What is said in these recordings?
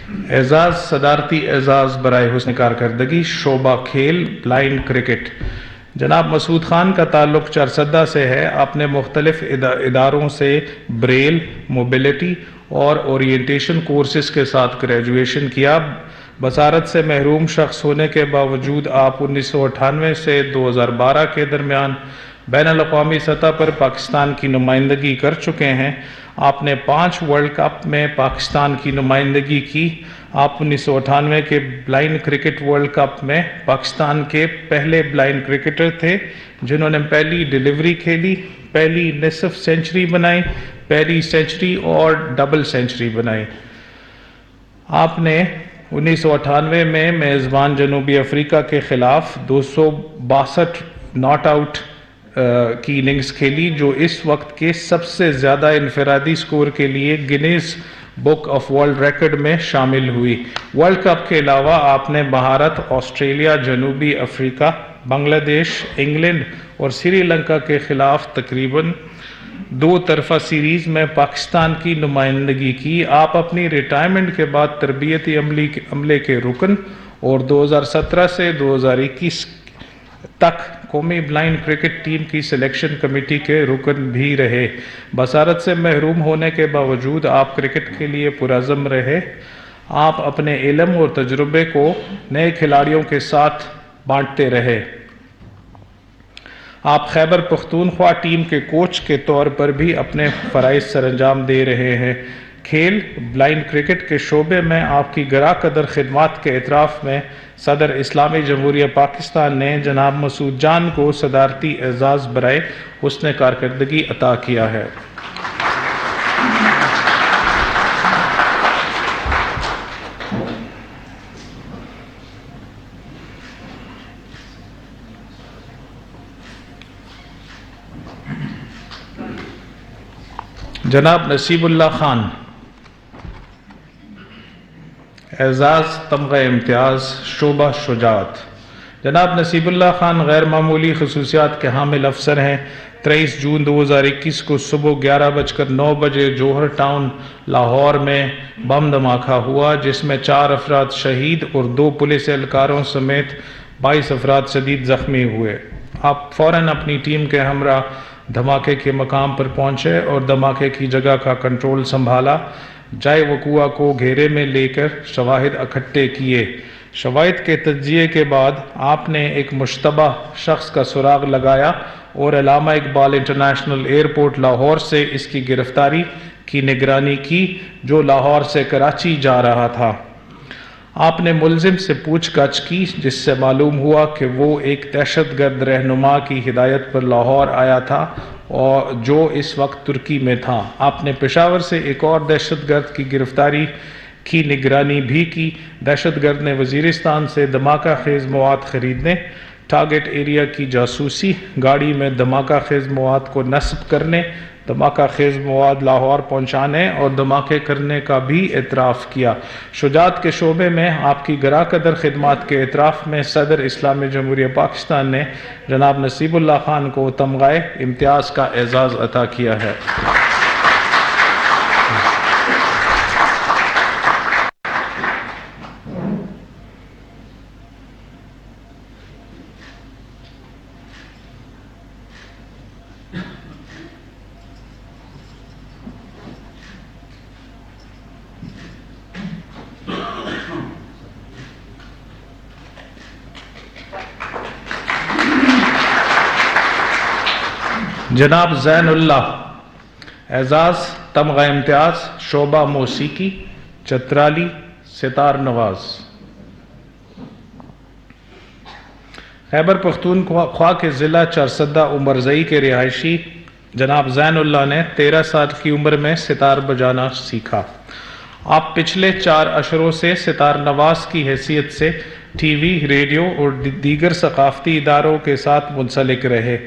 اعزاز صدارتی اعزاز برائے حسن کارکردگی شعبہ کھیل بلائنڈ کرکٹ. جناب مسعود خان کا تعلق چارسدہ سے ہے. آپ نے مختلف اداروں سے بریل، موبلٹی اور اورینٹیشن کورسز کے ساتھ گریجویشن کیا. بصارت سے محروم شخص ہونے کے باوجود آپ 1998 سے 2012 کے درمیان بین الاقوامی سطح پر پاکستان کی نمائندگی کر چکے ہیں. آپ نے 5 ورلڈ کپ میں پاکستان کی نمائندگی کی. آپ 1998 کے بلائنڈ کرکٹ ورلڈ کپ میں پاکستان کے پہلے بلائنڈ کرکٹر تھے جنہوں نے پہلی ڈیلیوری کھیلی، پہلی نصف سینچری بنائی، پہلی سینچری اور ڈبل سینچری بنائی. آپ نے 1998 میں میزبان جنوبی افریقہ کے خلاف 262 ناٹ آؤٹ کی اننگز کھیلی جو اس وقت کے سب سے زیادہ انفرادی سکور کے لیے Guinness book of world record میں شامل ہوئی. ورلڈ کپ کے علاوہ آپ نے بھارت، آسٹریلیا، جنوبی افریقہ، بنگلہ دیش، انگلینڈ اور سری لنکا کے خلاف تقریباً 2 طرفہ سیریز میں پاکستان کی نمائندگی کی. آپ اپنی ریٹائرمنٹ کے بعد تربیتی عملے کے رکن اور 2017 سے 2021 تک قومی بلائنڈ کرکٹ ٹیم کی سلیکشن کمیٹی کے رکن بھی رہے. بصارت سے محروم ہونے کے باوجود آپ کرکٹ کے لیے پرعزم رہے. آپ اپنے علم اور تجربے کو نئے کھلاڑیوں کے ساتھ بانٹتے رہے. آپ خیبر پختونخوا ٹیم کے کوچ کے طور پر بھی اپنے فرائض سر انجام دے رہے ہیں. کھیل بلائنڈ کرکٹ کے شعبے میں آپ کی گراں قدر خدمات کے اعتراف میں صدر اسلامی جمہوریہ پاکستان نے جناب مسعود جان کو صدارتی اعزاز برائے حسن کارکردگی عطا کیا ہے. جناب نصیب اللہ خان اعزاز تمغہ امتیاز شعبہ شجاعت. جناب نصیب اللہ خان غیر معمولی خصوصیات کے حامل افسر ہیں. 23 جون 2021 کو صبح 11:09 بجے جوہر ٹاؤن لاہور میں بم دھماکہ ہوا جس میں 4 افراد شہید اور 2 پولیس اہلکاروں سمیت 22 افراد شدید زخمی ہوئے. آپ فوراً اپنی ٹیم کے ہمراہ دھماکے کے مقام پر پہنچے اور دھماکے کی جگہ کا کنٹرول سنبھالا. جائے وقوع کو گھیرے میں لے کر شواہد اکٹھے کیے. شواہد کے تجزیے کے بعد آپ نے ایک مشتبہ شخص کا سراغ لگایا اور علامہ اقبال انٹرنیشنل ایئرپورٹ لاہور سے اس کی گرفتاری کی نگرانی کی جو لاہور سے کراچی جا رہا تھا. آپ نے ملزم سے پوچھ گچھ کی جس سے معلوم ہوا کہ وہ ایک دہشت گرد رہنما کی ہدایت پر لاہور آیا تھا اور جو اس وقت ترکی میں تھا. آپ نے پشاور سے ایک اور دہشت گرد کی گرفتاری کی نگرانی بھی کی. دہشت گرد نے وزیرستان سے دھماکہ خیز مواد خریدنے، ٹارگٹ ایریا کی جاسوسی، گاڑی میں دھماکہ خیز مواد کو نصب کرنے، دھماکہ خیز مواد لاہور پہنچانے اور دھماکے کرنے کا بھی اعتراف کیا. شجاعت کے شعبے میں آپ کی گراں قدر خدمات کے اعتراف میں صدر اسلامی جمہوریہ پاکستان نے جناب نصیب اللہ خان کو تمغہ امتیاز کا اعزاز عطا کیا ہے. جناب زین اللہ اعزاز تمغہ امتیاز شعبہ موسیقی چترالی ستار نواز. خیبر پختونخوا کے ضلع چارسدہ عمرزئی کے رہائشی جناب زین اللہ نے 13 سال کی عمر میں ستار بجانا سیکھا. آپ پچھلے 4 اشروں سے ستار نواز کی حیثیت سے ٹی وی، ریڈیو اور دیگر ثقافتی اداروں کے ساتھ منسلک رہے.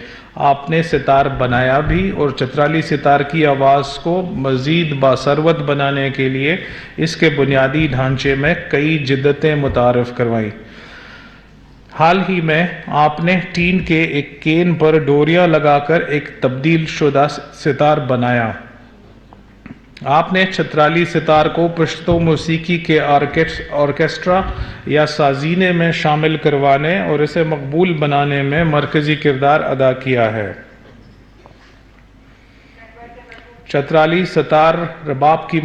آپ نے ستار بنایا بھی اور چترالی ستار کی آواز کو مزید باثروت بنانے کے لیے اس کے بنیادی ڈھانچے میں کئی جدتیں متعارف کروائیں. حال ہی میں آپ نے ٹین کے ایک کین پر ڈوریاں لگا کر ایک تبدیل شدہ ستار بنایا. آپ نے چترالی ستار کو پشتو موسیقی کے آرکیسٹرا یا سازینے میں شامل کروانے اور اسے مقبول بنانے میں مرکزی کردار ادا کیا ہے۔ چترالی ستار رباب کی